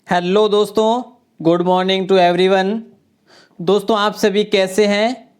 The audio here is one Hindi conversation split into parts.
हेलो दोस्तों, गुड मॉर्निंग टू एवरीवन। दोस्तों आप सभी कैसे हैं?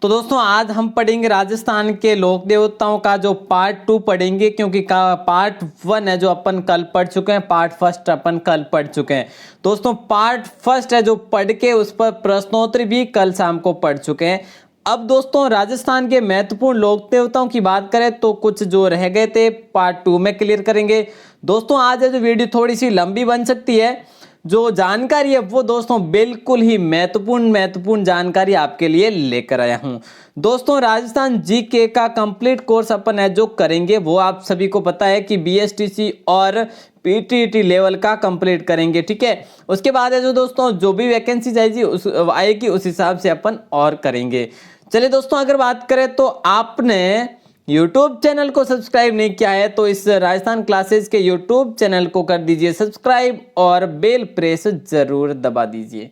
तो दोस्तों आज हम पढ़ेंगे राजस्थान के लोक देवताओं का जो पार्ट 2 पढ़ेंगे, क्योंकि पार्ट 1 है जो अपन कल पढ़ चुके हैं, पार्ट फर्स्ट अपन कल पढ़ चुके हैं। दोस्तों पार्ट फर्स्ट है जो पढ़ के उस पर प्रश्नोत्तरी भी कल शाम को पढ़ चुके हैं। अब दोस्तों राजस्थान के महत्वपूर्ण लोक देवताओं की बात करें तो कुछ जो रह गए थे पार्ट 2 में क्लियर करेंगे। दोस्तों आज है जो वीडियो थोड़ी सी लंबी बन सकती है, जो जानकारी है वो दोस्तों बिल्कुल ही महत्वपूर्ण जानकारी आपके लिए लेकर आया हूं। दोस्तों राजस्थान जीके का कंप्लीट कोर्स अपन है जो करेंगे, वो आप सभी को पता है कि बीएसटीसी और पीटीईटी लेवल का कंप्लीट करेंगे, ठीक है। उसके बाद है जो दोस्तों जो भी वैकेंसी आएगी उस हिसाब से अपन और करेंगे। चलिए दोस्तों अगर बात करें तो आपने YouTube चैनल को सब्सक्राइब नहीं किया है तो इस राजस्थान क्लासेस के YouTube चैनल को कर दीजिए सब्सक्राइब और बेल प्रेस जरूर दबा दीजिए।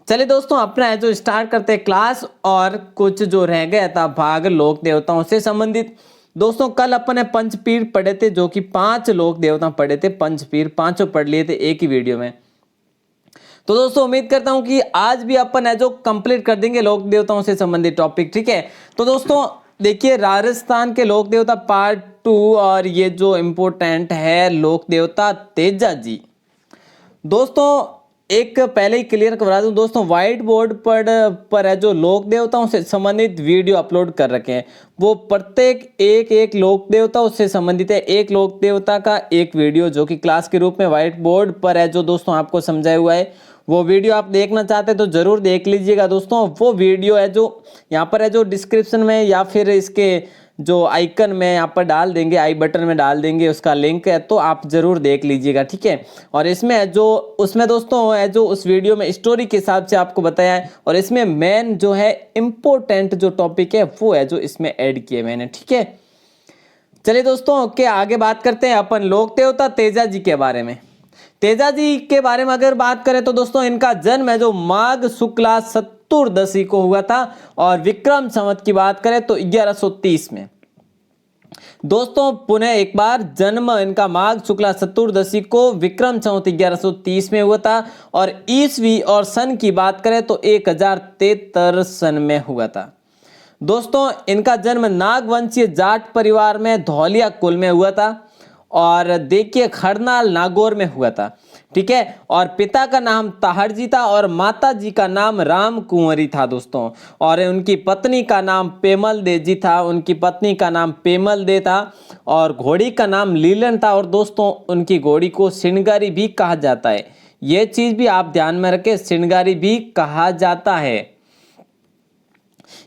चलिए दोस्तों अपना है जो स्टार्ट करते हैं क्लास, और कुछ जो रह गया था भाग लोक देवताओं से संबंधित। दोस्तों कल अपन ने पंचपीर पढ़े थे, जो कि 5 लोक देवता पढ़े थे, पंचपीर 5 पढ़ लिए थे एक ही वीडियो में। तो दोस्तों उम्मीद करता हूं कि आज भी अपन है जो कंप्लीट कर देंगे लोक देवताओं से संबंधित टॉपिक, ठीक है। तो दोस्तों देखिए राजस्थान के लोक देवता पार्ट 2, और ये जो इम्पोर्टेंट है लोक देवता तेजा जी। दोस्तों एक पहले ही क्लियर करवा दूं, दोस्तों व्हाइट बोर्ड पर है जो लोक देवताओं से संबंधित वीडियो अपलोड कर रखे हैं, वो प्रत्येक एक लोक देवता उससे संबंधित है। एक लोक देवता का एक वीडियो जो कि क्लास के रूप में व्हाइट बोर्ड पर है जो दोस्तों आपको समझाया हुआ है, वो वीडियो आप देखना चाहते हैं तो जरूर देख लीजिएगा। दोस्तों वो वीडियो है जो यहाँ पर है जो डिस्क्रिप्शन में या फिर इसके जो आइकन में यहाँ पर डाल देंगे, आई बटन में डाल देंगे, उसका लिंक है तो आप जरूर देख लीजिएगा, ठीक है। और इसमें जो उसमें दोस्तों है जो उस वीडियो में स्टोरी के हिसाब से आपको बताया है, और इसमें मेन जो है इम्पोर्टेंट जो टॉपिक है वो है जो इसमें ऐड किए मैंने, ठीक है। चलिए दोस्तों के आगे बात करते हैं अपन लोक देवता तेजा जी के बारे में। तेजा जी के बारे में अगर बात करें तो दोस्तों इनका जन्म है जो माघ शुक्ला चतुर्दशी को हुआ था, और विक्रम संवत की बात करें तो 1130 में। दोस्तों पुनः एक बार जन्म इनका माघ शुक्ला चतुर्दशी को विक्रम संवत 1130 में हुआ था, और ईस्वी और सन की बात करें तो 1073 सन में हुआ था। दोस्तों इनका जन्म नागवंशीय जाट परिवार में धौलिया कुल में हुआ था, और देखिए खरनाल नागौर में हुआ था, ठीक है। और पिता का नाम ताहरजी था और माता जी का नाम राम कुंवरी था दोस्तों, और उनकी पत्नी का नाम पेमल दे जी था, उनकी पत्नी का नाम पेमल दे था, और घोड़ी का नाम लीलन था, और दोस्तों उनकी घोड़ी को श्रृंगारी भी कहा जाता है। यह चीज भी आप ध्यान में रखें, श्रृंगारी भी कहा जाता है।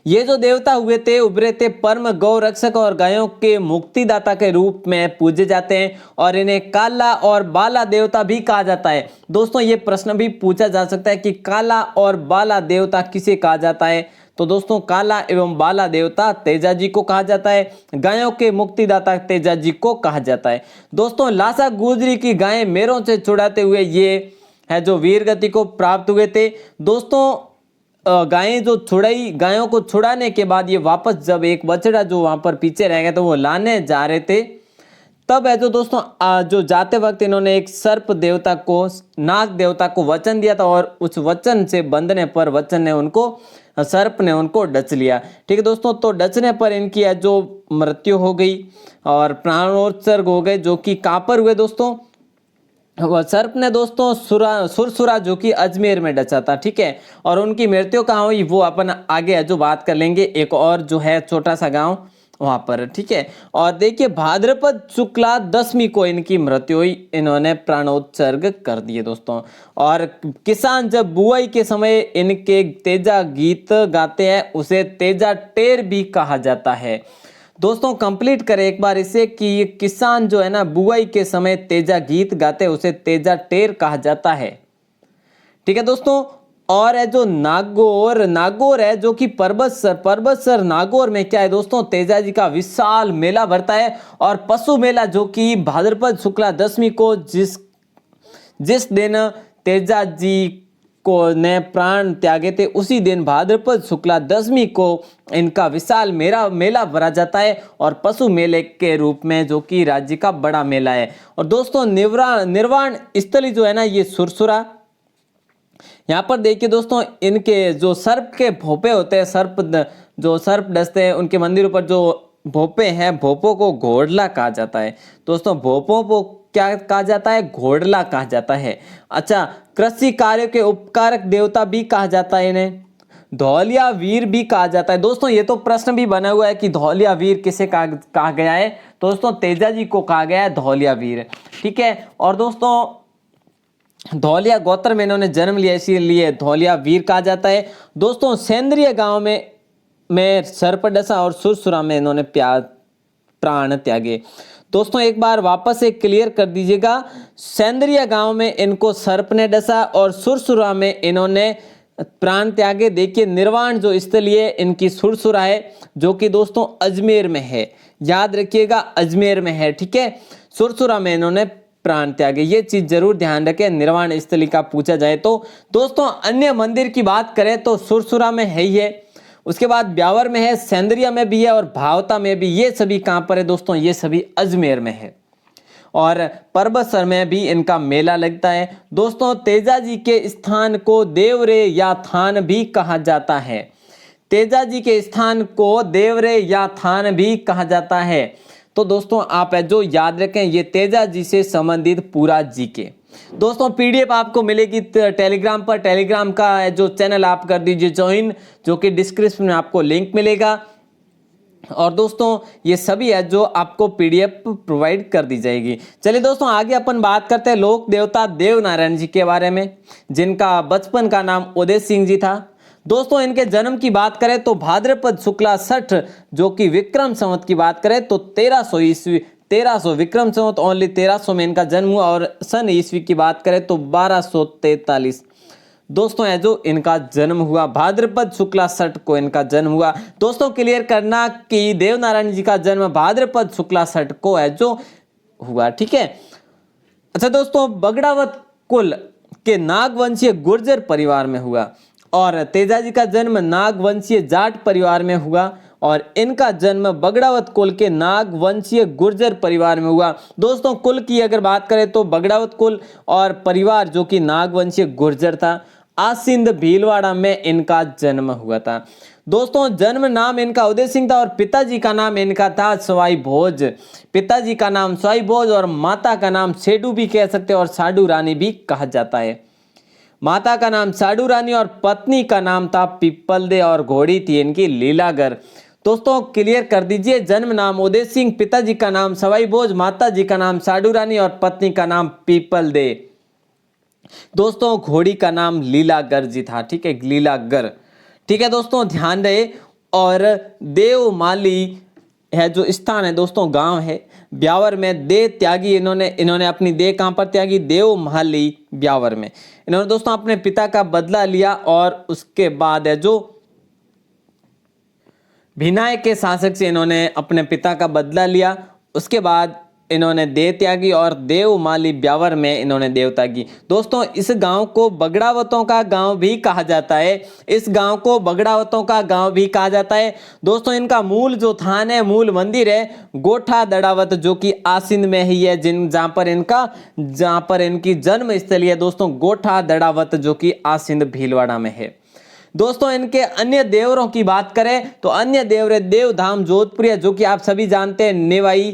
ये जो देवता हुए थे उभरे थे परम गौ रक्षक और गायों के मुक्तिदाता के रूप में पूजे जाते हैं, और इन्हें काला और बाला देवता भी कहा जाता है। दोस्तों ये प्रश्न भी पूछा जा सकता है कि काला और बाला देवता किसे कहा जाता है, तो दोस्तों काला एवं बाला देवता तेजा जी को कहा जाता है, गायों के मुक्तिदाता तेजा जी को कहा जाता है। दोस्तों लासा गुजरी की गायें मेरों से छुड़ाते हुए ये है जो वीर गति को प्राप्त हुए थे। दोस्तों गायें जो छुड़ाई, गायों को छुड़ाने के बाद ये वापस जब एक बछड़ा जो वहां पर पीछे रह गया तो वो लाने जा रहे थे, तब है जो दोस्तों जो जाते वक्त इन्होंने एक सर्प देवता को, नाग देवता को वचन दिया था, और उस वचन से बंधने पर वचन ने उनको, सर्प ने उनको डस लिया, ठीक है दोस्तों। तो डसने पर इनकी है जो मृत्यु हो गई और प्राणोत्सर्ग हो गए, जो कि कहां पर हुए दोस्तों, सर्प ने दोस्तों सुरसुरा जो कि अजमेर में डसा था, ठीक है। और उनकी मृत्यु कहाँ हुई वो अपन आगे जो बात कर लेंगे, एक और जो है छोटा सा गांव वहां पर, ठीक है। और देखिए भाद्रपद शुक्ला दशमी को इनकी मृत्यु हुई, इन्होंने प्राणोत्सर्ग कर दिए दोस्तों। और किसान जब बुआई के समय इनके तेजा गीत गाते हैं उसे तेजा टेर भी कहा जाता है। दोस्तों कंप्लीट करें एक बार इसे कि किसान जो है ना बुआई के समय तेजा गीत गाते हैं उसे तेजा टेर कहा जाता है, ठीक है दोस्तों। और है जो नागौर है जो कि पर्वतसर नागौर में क्या है दोस्तों, तेजा जी का विशाल मेला भरता है, और पशु मेला जो कि भाद्रपद शुक्ला दशमी को जिस दिन तेजा जी को ने प्राण त्यागे थे, उसी दिन भाद्रपद शुक्ला दशमी को इनका विशाल मेला भरा जाता है और पशु मेले के रूप में, जो कि राज्य का बड़ा मेला है। और दोस्तों निर्वाण स्थली जो है ना, ये सुरसुरा। यहाँ पर देखिए दोस्तों, इनके जो सर्प के भोपे होते हैं, सर्प डसते हैं, उनके मंदिरों पर जो भोपे हैं, भोपों को घोड़ला कहा जाता है। दोस्तों भोपों को क्या कहा जाता है? घोड़ला कहा जाता है। अच्छा, कृषि कार्य के उपकारक देवता भी कहा जाता है इन्हें। धौलिया वीर भी कहा जाता है। दोस्तों ये तो प्रश्न भी बना हुआ है कि धौलिया वीर किसे कहा गया है? तो दोस्तों तेजाजी को कहा गया है धौलिया वीर। ठीक है। और दोस्तों धौलिया गोत्र में इन्होंने जन्म लिया, इसीलिए धौलिया वीर कहा जाता है। दोस्तों सेंद्रिय गांव में सर्प डसा और सुरसुरा में इन्होंने प्राण त्यागे। दोस्तों एक बार वापस से क्लियर कर दीजिएगा, सेंद्रिय गांव में इनको सर्प ने डसा और सुरसुरा में इन्होंने प्राण त्यागे। देखिए निर्वाण जो स्थलीय इनकी सुरसुरा है, जो कि दोस्तों अजमेर में है, याद रखिएगा अजमेर में है। ठीक है, सुरसुरा में इन्होंने प्राण त्यागे, ये चीज जरूर ध्यान रखें निर्वाण स्थली का पूछा जाए तो। दोस्तों अन्य मंदिर की बात करें तो सुरसुरा में है ही है, उसके बाद ब्यावर में है, सेंद्रिया में भी है और भावता में भी। ये सभी कहां पर है दोस्तों? ये सभी अजमेर में है। और परबतसर में भी इनका मेला लगता है। दोस्तों तेजाजी के स्थान को देवरे या थान भी कहा जाता है। तेजाजी के स्थान को देवरे या थान भी कहा जाता है। तो दोस्तों आप जो याद रखें, ये तेजाजी से संबंधित पूरा जीके। दोस्तों पीडीएफ आपको मिलेगी टेलीग्राम पर। टेलीग्राम का जो चैनल आप कर दीजिए ज्वाइन, जो कि डिस्क्रिप्शन में आपको लिंक मिलेगा। और दोस्तों ये सभी है जो आपको पीडीएफ प्रोवाइड कर दी जाएगी। चलिए दोस्तों आगे अपन बात करते हैं लोक देवता देवनारायण जी के बारे में, जिनका बचपन का नाम उदय सिंह जी था। दोस्तों इनके जन्म की बात करें तो भाद्रपद शुक्ला 60, जो कि विक्रम संवत की बात करें तो 1300 विक्रम संवत ओनली 1300 में इनका जन्म हुआ। और सन ईस्वी की बात करें तो 1243 दोस्तों है जो इनका जन्म हुआ। भाद्रपद शुक्ला 60 को इनका जन्म हुआ। दोस्तों क्लियर करना कि देवनारायण जी का जन्म भाद्रपद शुक्ला 60 को है जो हुआ। ठीक है। अच्छा दोस्तों बगड़ावत कुल के नागवंशीय गुर्जर परिवार में हुआ और तेजाजी का जन्म नागवंशीय जाट परिवार में हुआ और इनका जन्म बगड़ावत कुल के नागवंशीय गुर्जर परिवार में हुआ। दोस्तों कुल की अगर बात करें तो बगड़ावत कुल और परिवार जो कि नागवंशीय गुर्जर था, आसिंद भीलवाड़ा में इनका जन्म हुआ था। दोस्तों जन्म नाम इनका उदय सिंह था और पिताजी का नाम इनका था सवाई भोज। पिताजी का नाम सवाई भोज और माता का नाम सेडू भी कह सकते हैं और साडू रानी भी कहा जाता है। माता का नाम साडू रानी और पत्नी का नाम था पीपल दे और घोड़ी थी इनकी लीलागर। दोस्तों क्लियर कर दीजिए, जन्म नाम उदय सिंह, पिताजी का नाम सवाई भोज, माता जी का नाम साडू रानी और पत्नी का नाम पीपल दे। दोस्तों घोड़ी का नाम लीलागर जी था। ठीक है, लीलागर। ठीक है दोस्तों ध्यान रहे। और देवमाली है जो स्थान है दोस्तों, गांव है ब्यावर में। दे त्यागी इन्होंने अपनी दे कहां पर त्यागी? देवमाली ब्यावर में। इन्होंने दोस्तों अपने पिता का बदला लिया और उसके बाद है जो भिनाय के शासक से इन्होंने अपने पिता का बदला लिया। उसके बाद इन्होंने दे त्यागी और देवमाली ब्यावर में इन्होंने देव त्यागी। दोस्तों इस गांव को बगड़ावतों का गांव भी कहा जाता है। इस गांव को बगड़ावतों का गांव भी कहा जाता है। दोस्तों इनका मूल जो थान है, मूल मंदिर है गोठा दड़ावत, जो कि आसिंद में ही है, जहां पर इनकी जन्म स्थली है दोस्तों गोठा दड़ावत, जो कि आसिंद भीलवाड़ा में है। दोस्तों इनके अन्य देवरों की बात करें तो अन्य देवर देवधाम जोधपुर, जो कि आप सभी जानते हैं नेवाई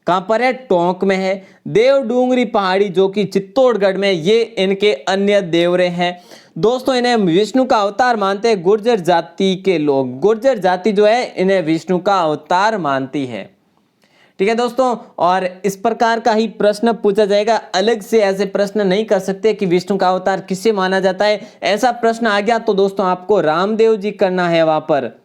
कहां पर है? टोंक में है। देव डूंगरी पहाड़ी जो कि चित्तौड़गढ़ में, ये इनके अन्य देवरे हैं। दोस्तों इन्हें विष्णु का अवतार मानते हैं गुर्जर जाति के लोग। गुर्जर जाति जो है इन्हें विष्णु का अवतार मानती है। ठीक है दोस्तों, और इस प्रकार का ही प्रश्न पूछा जाएगा। अलग से ऐसे प्रश्न नहीं कर सकते कि विष्णु का अवतार किसे माना जाता है। ऐसा प्रश्न आ गया तो दोस्तों आपको रामदेव जी करना है वहां पर।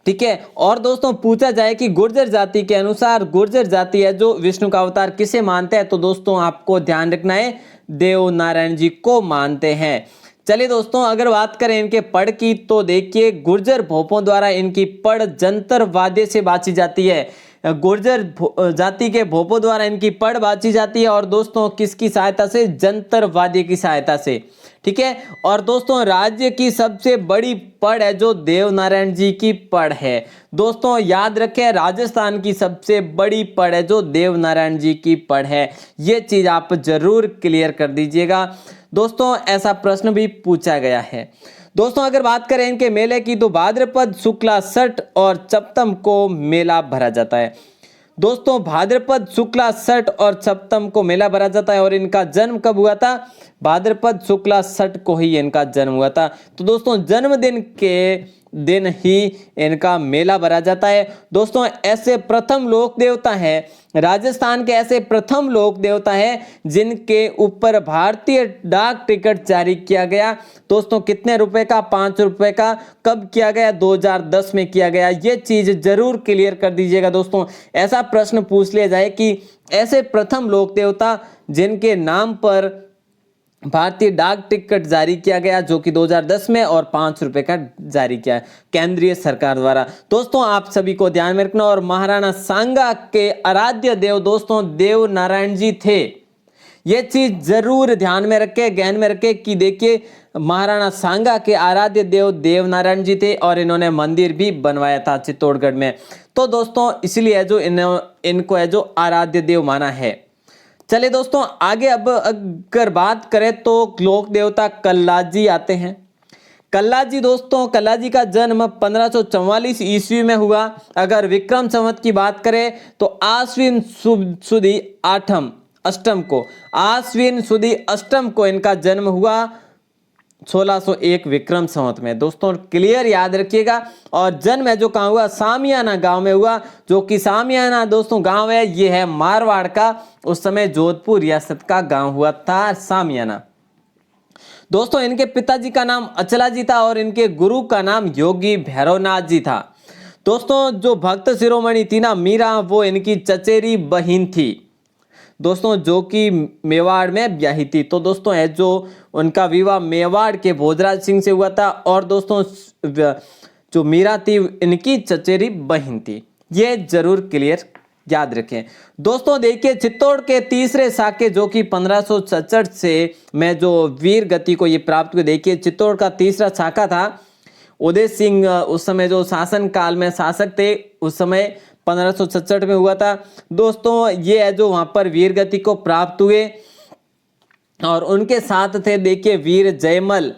ठीक है। और दोस्तों पूछा जाए कि गुर्जर जाति के अनुसार गुर्जर जाति है जो विष्णु का अवतार किसे मानते हैं, तो दोस्तों आपको ध्यान रखना है देव नारायण जी को मानते हैं। चलिए दोस्तों अगर बात करें इनके पढ़ की तो देखिए गुर्जर भोपों द्वारा इनकी पढ़ जंतर वाद्य से बाची जाती है। गुर्जर जाति के भोपों द्वारा इनकी पढ़ बाची जाती है। और दोस्तों किसकी सहायता से? जंतर की सहायता से। ठीक है। और दोस्तों राज्य की सबसे बड़ी पढ़ है जो देवनारायण जी की पढ़ है। दोस्तों याद रखें, राजस्थान की सबसे बड़ी पढ़ है जो देवनारायण जी की पढ़ है। ये चीज आप जरूर क्लियर कर दीजिएगा दोस्तों, ऐसा प्रश्न भी पूछा गया है। दोस्तों अगर बात करें इनके मेले की तो भाद्रपद शुक्ला छठ और सप्तम को मेला भरा जाता है। दोस्तों भाद्रपद शुक्ला छठ और सप्तम को मेला भरा जाता है। और इनका जन्म कब हुआ था? भाद्रपद शुक्ला छठ को ही इनका जन्म हुआ था। तो दोस्तों जन्मदिन के दिन ही इनका मेला भरा जाता है। दोस्तों ऐसे प्रथम लोक देवता है, राजस्थान के ऐसे प्रथम लोक देवता है जिनके ऊपर भारतीय डाक टिकट जारी किया गया। दोस्तों कितने रुपए का? 5 रुपए का। कब किया गया? 2010 में किया गया। ये चीज जरूर क्लियर कर दीजिएगा दोस्तों, ऐसा प्रश्न पूछ लिया जाए कि ऐसे प्रथम लोक देवता जिनके नाम पर भारतीय डाक टिकट जारी किया गया जो कि 2010 में, और 5 रुपए का जारी किया केंद्रीय सरकार द्वारा। दोस्तों आप सभी को ध्यान में रखना। और महाराणा सांगा के आराध्य देव दोस्तों देव नारायण जी थे। ये चीज जरूर ध्यान में रखे, ज्ञान में रखे कि देखिए महाराणा सांगा के आराध्य देव देव नारायण जी थे और इन्होंने मंदिर भी बनवाया था चित्तौड़गढ़ में। तो दोस्तों इसलिए जो इनको है जो आराध्य देव माना है। चलिए दोस्तों आगे अब अगर बात करें तो लोक देवता कल्लाजी आते हैं। कल्लाजी दोस्तों, कल्लाजी का जन्म 1544 ईस्वी में हुआ। अगर विक्रम संवत की बात करें तो आश्विन सुदी अष्टम को, आश्विन सुदी अष्टम को इनका जन्म हुआ 1601 विक्रम संवत में। दोस्तों क्लियर याद रखिएगा। और जन्म है जो कहाँ हुआ? सामियाना गांव में हुआ, जो कि सामियाना दोस्तों गांव है ये है मारवाड़ का, उस समय जोधपुर रियासत का गांव हुआ था सामियाना। दोस्तों इनके पिताजी का नाम अचलाजी था और इनके गुरु का नाम योगी भैरवनाथ जी था। दोस्तों जो भक्त शिरोमणि थी ना मीरा, वो इनकी चचेरी बहन थी दोस्तों, जो कि मेवाड़ में ब्याही थी। तो दोस्तों है जो उनका विवाह मेवाड़ के भोजराज सिंह से हुआ था। और दोस्तों जो मीरा थी इनकी चचेरी बहन थी। ये जरूर क्लियर याद रखें। दोस्तों देखिए चित्तौड़ के तीसरे शाखे जो कि 1566 से में जो वीर गति को ये प्राप्त हुए। देखिए चित्तौड़ का तीसरा शाखा था उदय सिंह, उस समय जो शासन काल में शासक थे उस समय 1566 में हुआ था। दोस्तों ये है जो वहां पर वीर गति को प्राप्त हुए। और उनके साथ थे देखिए वीर जयमल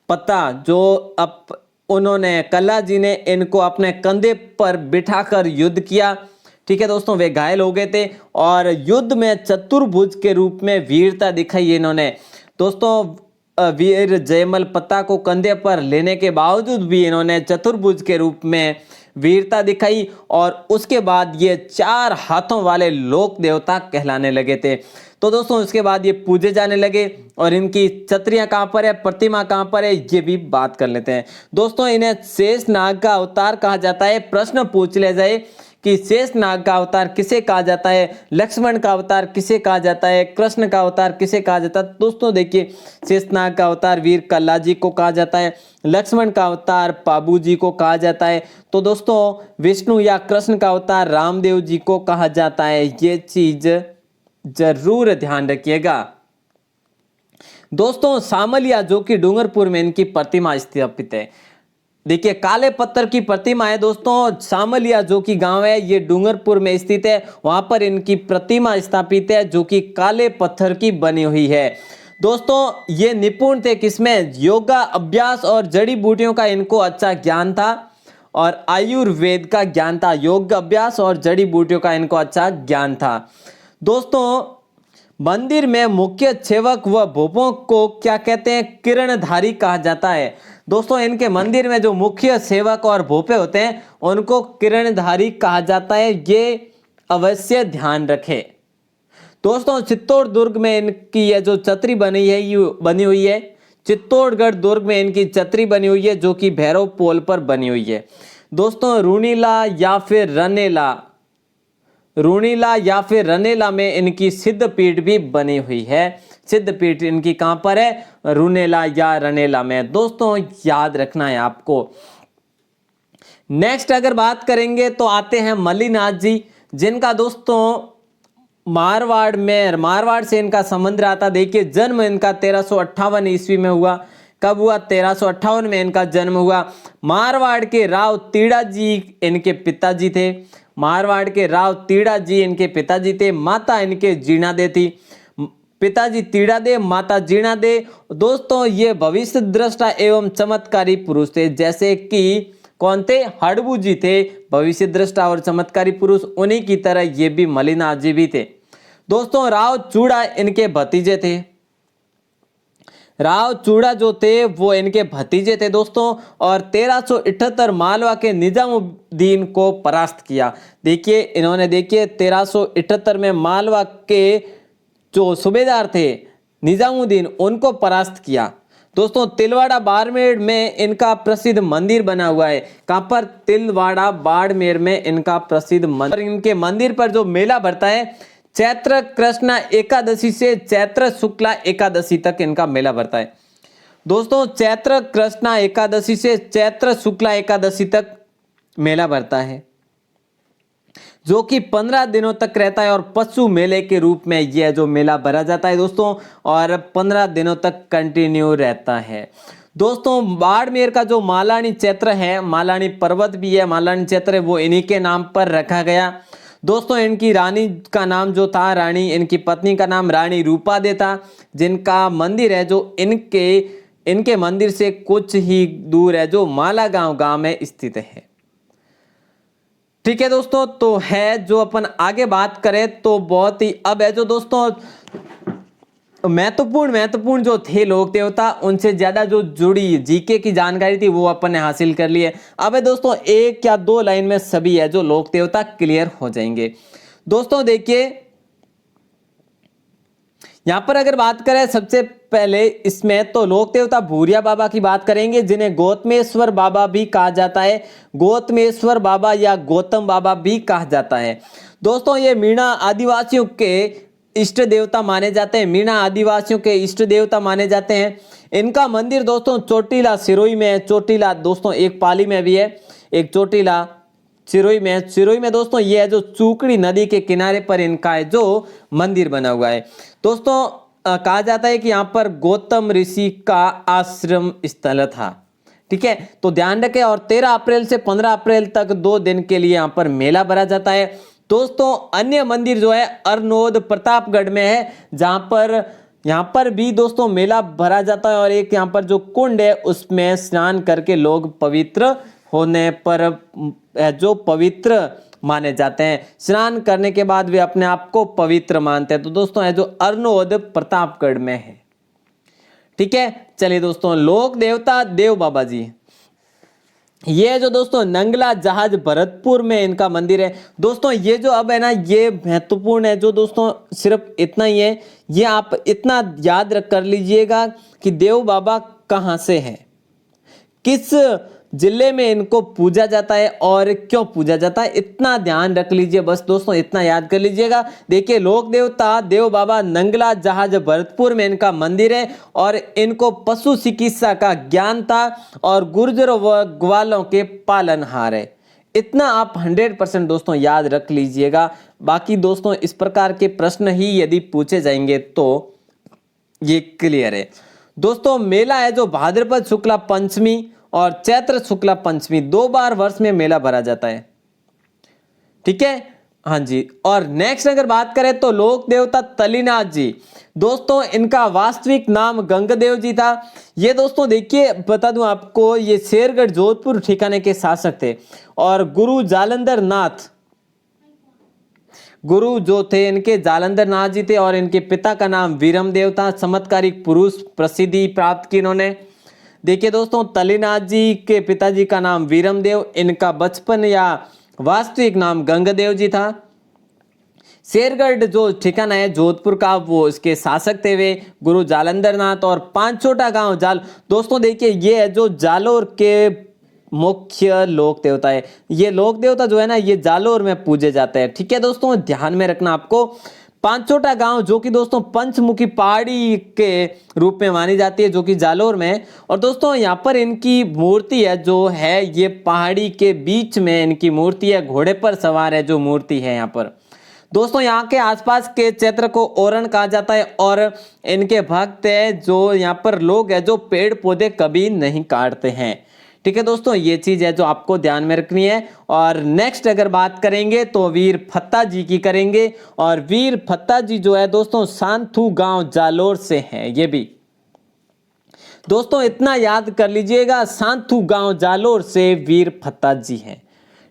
पत्ता, जो अब उन्होंने कल्ला जी ने इनको अपने कंधे पर बिठाकर युद्ध किया। ठीक है दोस्तों, वे घायल हो गए थे और युद्ध में चतुर्भुज के रूप में वीरता दिखाई इन्होंने। दोस्तों वीर जयमल पत्ता को कंधे पर लेने के बावजूद भी इन्होंने चतुर्भुज के रूप में वीरता दिखाई। और उसके बाद ये 4 हाथों वाले लोक देवता कहलाने लगे थे। तो दोस्तों उसके बाद ये पूजे जाने लगे। और इनकी छत्रियां कहां पर है, प्रतिमा कहां पर है, ये भी बात कर लेते हैं। दोस्तों इन्हें शेष नाग का अवतार कहा जाता है। प्रश्न पूछ लिया जाए कि शेष नाग का अवतार किसे कहा जाता है, लक्ष्मण का अवतार किसे कहा जाता है, कृष्ण का अवतार किसे कहा जाता है। दोस्तों देखिए शेष नाग का अवतार वीर कल्ला जी को कहा जाता है, लक्ष्मण का अवतार पाबू जी को कहा जाता है। तो दोस्तों विष्णु या कृष्ण का अवतार रामदेव जी को कहा जाता है। ये चीज जरूर ध्यान रखिएगा। दोस्तों सामलिया जो कि डूंगरपुर में इनकी प्रतिमा स्थापित है। देखिए काले पत्थर की प्रतिमा है दोस्तों। सामलिया जो कि गांव है ये डूंगरपुर में स्थित है, वहां पर इनकी प्रतिमा स्थापित है जो कि काले पत्थर की बनी हुई है। दोस्तों ये निपुण थे किसमें? योगा अभ्यास और जड़ी बूटियों का इनको अच्छा ज्ञान था और आयुर्वेद का ज्ञान था। योग अभ्यास और जड़ी बूटियों का इनको अच्छा ज्ञान था। दोस्तों मंदिर में मुख्य सेवक व भोपों को क्या कहते हैं? किरणधारी कहा जाता है। दोस्तों इनके मंदिर में जो मुख्य सेवक और भोपे होते हैं उनको किरणधारी कहा जाता है। ये अवश्य ध्यान रखें। दोस्तों चित्तौड़ दुर्ग में इनकी ये जो छतरी बनी है ये बनी हुई है, चित्तौड़गढ़ दुर्ग में इनकी छतरी बनी हुई है जो कि भैरव पोल पर बनी हुई है। दोस्तों रूणीला या फिर रनेला में इनकी सिद्ध पीठ भी बनी हुई है। सिद्ध पीठ इनकी कहां पर है? रूनेला या रनेला में। दोस्तों याद रखना है आपको। नेक्स्ट अगर बात करेंगे तो आते हैं मल्लीनाथ जी। जिनका दोस्तों मारवाड़ से इनका संबंध रहा था। देखिए जन्म इनका 1358 ईस्वी में हुआ। कब हुआ? 1358 में इनका जन्म हुआ। मारवाड़ के राव तीड़ा जी इनके पिताजी थे। मारवाड़ के राव तीड़ा जी इनके पिताजी थे। माता इनके जीणा दे थी। पिताजी तीड़ा दे, माता जीणा दे। दोस्तों ये भविष्य दृष्टा एवं चमत्कारी पुरुष थे। जैसे कि कौन थे? हड़बू जी थे भविष्य दृष्टा और चमत्कारी पुरुष। उन्हीं की तरह ये भी मलिनाथ जी भी थे। दोस्तों राव चूड़ा इनके भतीजे थे। राव चूड़ा जो थे वो इनके भतीजे थे दोस्तों। और 1378 मालवा के निजामुद्दीन को परास्त किया। देखिए इन्होंने 1378 में मालवा के जो सूबेदार थे निजामुद्दीन, उनको परास्त किया। दोस्तों तिलवाड़ा बाड़मेर में इनका प्रसिद्ध मंदिर बना हुआ है। कहां पर? तिलवाड़ा बाड़मेर में इनका प्रसिद्ध मंदिर। इनके मंदिर पर जो मेला भरता है चैत्र कृष्ण एकादशी से चैत्र शुक्ला एकादशी तक इनका मेला भरता है। दोस्तों चैत्र कृष्ण एकादशी से चैत्र शुक्ला एकादशी तक मेला भरता है, जो कि 15 दिनों तक रहता है और पशु मेले के रूप में यह जो मेला भरा जाता है दोस्तों, और 15 दिनों तक कंटिन्यू रहता है। दोस्तों बाड़मेर का जो मालानी चैत्र है, मालानी पर्वत भी है, मालानी चैत्र है, वो इन्हीं के नाम पर रखा गया। दोस्तों इनकी रानी का नाम जो था, रानी इनकी पत्नी का नाम रानी रूपादे था, जिनका मंदिर है जो इनके मंदिर से कुछ ही दूर है, जो माला गांव में स्थित है। ठीक है दोस्तों, तो है जो अपन आगे बात करें तो बहुत ही अब है जो दोस्तों महत्वपूर्ण जो थे लोक देवता, उनसे ज्यादा जो जुड़ी जीके की जानकारी थी वो अपन ने हासिल कर ली है। अब है दोस्तों एक या दो लाइन में सभी है जो लोक देवता क्लियर हो जाएंगे। दोस्तों देखिए यहां पर अगर बात करें सबसे पहले इसमें तो लोक देवता भूरिया बाबा की बात करेंगे, जिन्हें गौतमेश्वर बाबा भी कहा जाता है। गौतमेश्वर बाबा या गौतम बाबा भी कहा जाता है। दोस्तों ये मीणा आदिवासियों के इष्ट देवता माने जाते हैं। मीणा आदिवासियों के इष्ट देवता माने जाते हैं। इनका मंदिर दोस्तों चोटीला सिरोही में है। चोटीला दोस्तों एक पाली में भी है, एक चोटीला सिरोही में दोस्तों ये है जो चूकड़ी नदी के किनारे पर इनका है जो मंदिर बना हुआ है। दोस्तों कहा जाता है कि यहाँ पर गौतम ऋषि का आश्रम स्थल था। ठीक है, तो ध्यान रखें। और 13 अप्रैल से 15 अप्रैल तक 2 दिन के लिए यहाँ पर मेला भरा जाता है। दोस्तों अन्य मंदिर जो है अरनोद प्रतापगढ़ में है, जहां पर यहाँ पर भी दोस्तों मेला भरा जाता है। और एक यहाँ पर जो कुंड है उसमें स्नान करके लोग पवित्र होने पर जो पवित्र माने जाते हैं। स्नान करने के बाद वे अपने आप को पवित्र मानते हैं। तो दोस्तों है जो अरनोद प्रतापगढ़ में है। ठीक है, चलिए दोस्तों लोक देवता देव बाबा जी, ये जो दोस्तों नंगला जहाज भरतपुर में इनका मंदिर है। दोस्तों ये जो अब है ना, ये महत्वपूर्ण है जो दोस्तों सिर्फ इतना ही है, ये आप इतना याद रख कर लीजिएगा कि देव बाबा कहाँ से है, किस जिले में इनको पूजा जाता है और क्यों पूजा जाता है, इतना ध्यान रख लीजिए। बस दोस्तों इतना याद कर लीजिएगा। देखिए लोक देवता देव बाबा नंगला जहाज भरतपुर में इनका मंदिर है और इनको पशु चिकित्सा का ज्ञान था और गुर्जर व ग्वालों के पालनहार है। इतना आप 100% दोस्तों याद रख लीजिएगा। बाकी दोस्तों इस प्रकार के प्रश्न ही यदि पूछे जाएंगे तो ये क्लियर है। दोस्तों मेला है जो भाद्रपद शुक्ला पंचमी और चैत्र शुक्ला पंचमी 2 बार वर्ष में मेला भरा जाता है। ठीक है, हाँ जी। और नेक्स्ट अगर बात करें तो लोक देवता तलीनाथ जी, दोस्तों इनका वास्तविक नाम गंगदेव जी था। ये दोस्तों देखिए बता दूं आपको, ये शेरगढ़ जोधपुर ठिकाने के शासक थे। और गुरु जालंधर नाथ, गुरु जो थे इनके जालंधर नाथ जी थे और इनके पिता का नाम वीरमदेव था। चमत्कारिक पुरुष प्रसिद्धि प्राप्त की इन्होंने। देखिए दोस्तों तलीनाथ जी के पिताजी का नाम वीरमदेव, इनका बचपन या वास्तविक नाम गंगदेव जी था। शेरगढ़ जो ठिकाना है जोधपुर का, वो इसके शासक थे वे गुरु जालंधर नाथ। और पांचोटा गांव दोस्तों देखिए ये है जो जालोर के मुख्य लोक देवता है। ये लोक देवता जो है ना, ये जालोर में पूजे जाते हैं। ठीक है दोस्तों ध्यान में रखना आपको। पांचोटा गांव जो कि दोस्तों पंचमुखी पहाड़ी के रूप में मानी जाती है, जो कि जालोर में है। और दोस्तों यहाँ पर इनकी मूर्ति है जो है ये पहाड़ी के बीच में इनकी मूर्ति है, घोड़े पर सवार है जो मूर्ति है यहाँ पर। दोस्तों यहाँ के आसपास के क्षेत्र को ओरण कहा जाता है और इनके भक्त है जो यहाँ पर लोग है जो पेड़ पौधे कभी नहीं काटते हैं। ठीक है दोस्तों, ये चीज है जो आपको ध्यान में रखनी है। और नेक्स्ट अगर बात करेंगे तो वीर फत्ता जी की करेंगे, और वीर फत्ता जी जो है दोस्तों सांथू गांव जालोर से है। ये भी दोस्तों इतना याद कर लीजिएगा, सांथू गांव जालोर से वीर फत्ता जी हैं।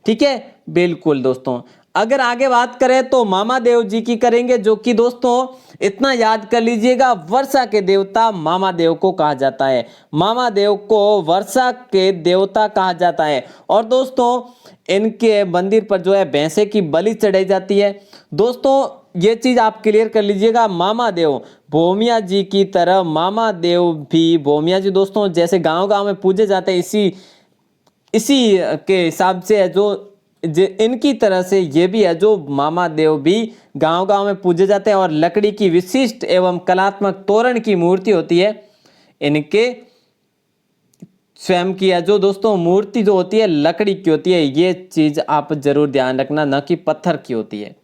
ठीक है, बिल्कुल दोस्तों। अगर आगे बात करें तो मामा देव जी की करेंगे, जो कि दोस्तों इतना याद कर लीजिएगा, वर्षा के देवता मामा देव को कहा जाता है। मामा देव को वर्षा के देवता कहा जाता है। और दोस्तों इनके मंदिर पर जो है भैंसे की बलि चढ़ाई जाती है। दोस्तों ये चीज आप क्लियर कर लीजिएगा, मामा देव भोमिया जी की तरह मामा देव भी भोमिया जी दोस्तों जैसे गांव गांव में पूजे जाते हैं, इसी के हिसाब से है जो इनकी तरह से ये भी है जो मामा देव भी गांव गांव में पूजे जाते हैं। और लकड़ी की विशिष्ट एवं कलात्मक तोरण की मूर्ति होती है इनके स्वयं की है, जो दोस्तों मूर्ति जो होती है लकड़ी की होती है। ये चीज आप जरूर ध्यान रखना, न कि पत्थर की होती है।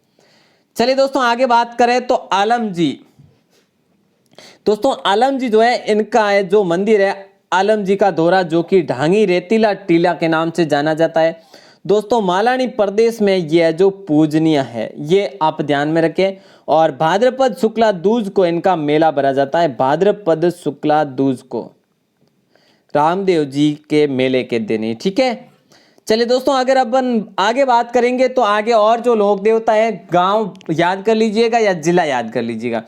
चलिए दोस्तों आगे बात करें तो आलम जी। दोस्तों आलम जी जो है इनका है जो मंदिर है आलम जी का धोरा, जो कि ढांगी रेतीला टीला के नाम से जाना जाता है। दोस्तों मालानी प्रदेश में यह जो पूजनीय है, ये आप ध्यान में रखें। और भाद्रपद शुक्ला दूज को इनका मेला भरा जाता है, भाद्रपद शुक्ला दूज को रामदेव जी के मेले के दिन ही। ठीक है, चलिए दोस्तों अगर अपन आगे बात करेंगे तो आगे और जो लोक देवता है गांव याद कर लीजिएगा या जिला याद कर लीजिएगा।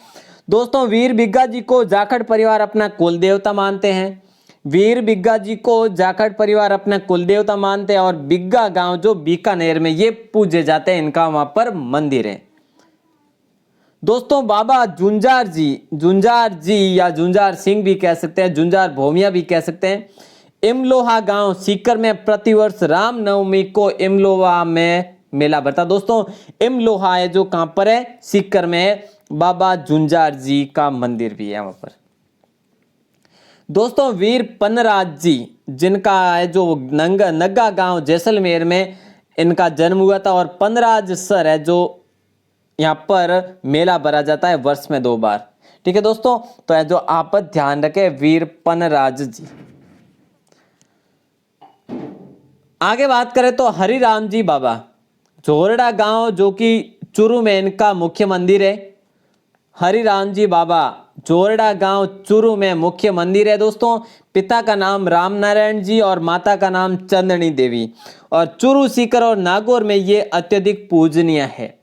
दोस्तों वीर बिग्गा जी को जाखड़ परिवार अपना कुल देवता मानते हैं। वीर बिग्गा जी को जाखड़ परिवार अपना कुल देवता मानते हैं। और बिग्गा गांव जो बीकानेर में ये पूजे जाते हैं, इनका वहां पर मंदिर है। दोस्तों बाबा जुंजार जी या जुंजार सिंह भी कह सकते हैं, जुंजार भोमिया भी कह सकते हैं। इमलोहा गांव सीकर में प्रतिवर्ष रामनवमी को इमलोहा में मेला भरता। दोस्तों इमलोहा है जो कहां पर है, सीकर में है। बाबा जुंजार जी का मंदिर भी है वहां पर। दोस्तों वीर पन्नराज जी जिनका है जो नग्गा गांव जैसलमेर में इनका जन्म हुआ था। और पन्नराज सर है जो यहाँ पर मेला भरा जाता है वर्ष में 2 बार। ठीक है दोस्तों, तो है जो आप ध्यान रखें वीर पन्नराज जी। आगे बात करें तो हरिराम जी बाबा जोरड़ा गांव जो कि चुरू में इनका मुख्य मंदिर है। हरिराम जी बाबा जोरड़ा गांव चुरू में मुख्य मंदिर है। दोस्तों पिता का नाम राम नारायण जी और माता का नाम चंदनी देवी। और चुरू सीकर और नागौर में ये अत्यधिक पूजनीय है।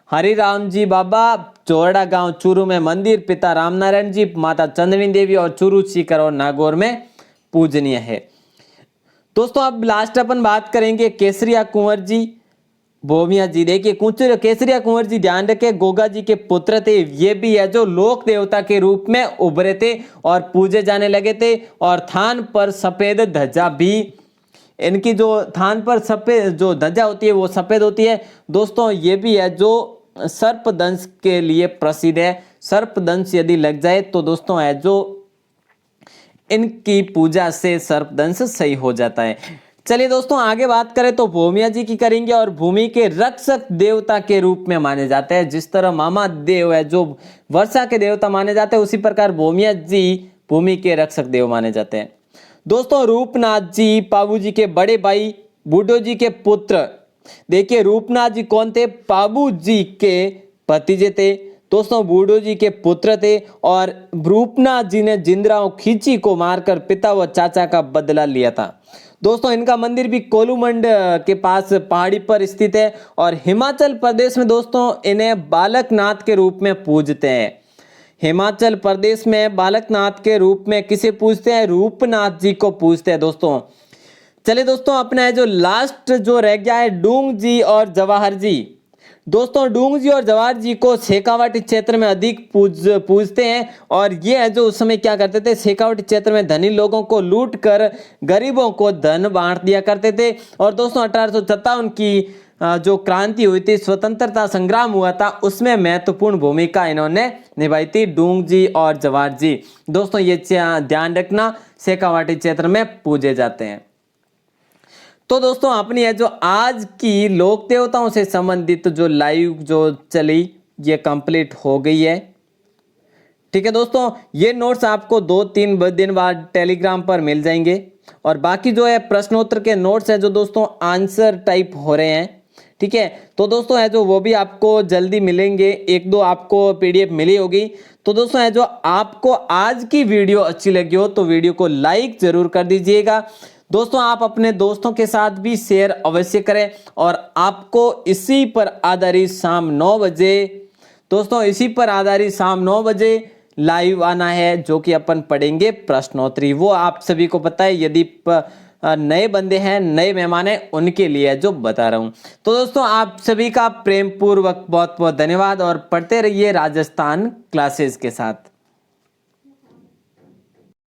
हरिराम जी बाबा जोरड़ा गांव चुरू में मंदिर, पिता राम नारायण जी, माता चंदनी देवी, और चुरू सीकर और नागौर में पूजनीय है। दोस्तों अब लास्ट अपन बात करेंगे केसरिया कुंवर जी भोमिया जी। देखिए केसरिया कुंवर जी ध्यान रखे गोगा जी के पुत्र थे। ये भी है जो लोक देवता के रूप में उभरे थे और पूजे जाने लगे थे। और थान पर सफेद ध्वजा भी, इनकी जो थान पर सफेद जो ध्वजा होती है वो सफेद होती है। दोस्तों ये भी है जो सर्पदंश के लिए प्रसिद्ध है। सर्पदंश यदि लग जाए तो दोस्तों है जो इनकी पूजा से सर्पदंश सही हो जाता है। चलिए दोस्तों आगे बात करें तो भोमिया जी की करेंगे। और भूमि के रक्षक देवता के रूप में माने जाते हैं। जिस तरह मामा देव है जो वर्षा के देवता माने जाते हैं, उसी प्रकार भोमिया जी भूमि के रक्षक देव माने जाते हैं। दोस्तों रूपनाथ जी पाबू जी के बड़े भाई, बूढ़ो जी के पुत्र। देखिए रूपनाथ जी कौन थे, पाबू जी के भतीजे थे। दोस्तों बूढ़ो जी के पुत्र थे। और रूपनाथ जी ने जिंदराव खींची को मारकर पिता व चाचा का बदला लिया था। दोस्तों इनका मंदिर भी कोलूमंड के पास पहाड़ी पर स्थित है। और हिमाचल प्रदेश में दोस्तों इन्हें बालकनाथ के रूप में पूजते हैं। हिमाचल प्रदेश में बालकनाथ के रूप में किसे पूजते हैं, रूपनाथ जी को पूजते हैं। दोस्तों चलिए दोस्तों अपना है जो लास्ट जो रह गया है डूंग जी और जवाहर जी। दोस्तों डूंग जी और जवाहर जी को शेखावाटी क्षेत्र में अधिक पूजते हैं। और ये है जो उस समय क्या करते थे, शेखावाटी क्षेत्र में धनी लोगों को लूट कर गरीबों को धन बांट दिया करते थे। और दोस्तों 1857 की जो क्रांति हुई थी, स्वतंत्रता संग्राम हुआ था, उसमें महत्वपूर्ण भूमिका इन्होंने निभाई थी, डूंग जी और जवाहर जी। दोस्तों ये ध्यान रखना, शेखावाटी क्षेत्र में पूजे जाते हैं। तो दोस्तों अपनी है जो आज की लोक देवताओं से संबंधित जो लाइव जो चली ये कंप्लीट हो गई है। ठीक है दोस्तों, ये नोट्स आपको 2-3 दिन बाद टेलीग्राम पर मिल जाएंगे और बाकी जो है प्रश्नोत्तर के नोट्स है जो दोस्तों आंसर टाइप हो रहे हैं। ठीक है, तो दोस्तों है जो वो भी आपको जल्दी मिलेंगे, 1-2 आपको पीडीएफ मिली होगी। तो दोस्तों है जो आपको आज की वीडियो अच्छी लगी हो तो वीडियो को लाइक जरूर कर दीजिएगा। दोस्तों आप अपने दोस्तों के साथ भी शेयर अवश्य करें और आपको इसी पर आधारित शाम 9 बजे दोस्तों इसी पर आधारित शाम 9 बजे लाइव आना है, जो कि अपन पढ़ेंगे प्रश्नोत्तरी। वो आप सभी को पता है, यदि नए बंदे हैं, नए मेहमान हैं, उनके लिए जो बता रहा हूं। तो दोस्तों आप सभी का प्रेम पूर्वक बहुत बहुत धन्यवाद और पढ़ते रहिए राजस्थान क्लासेस के साथ।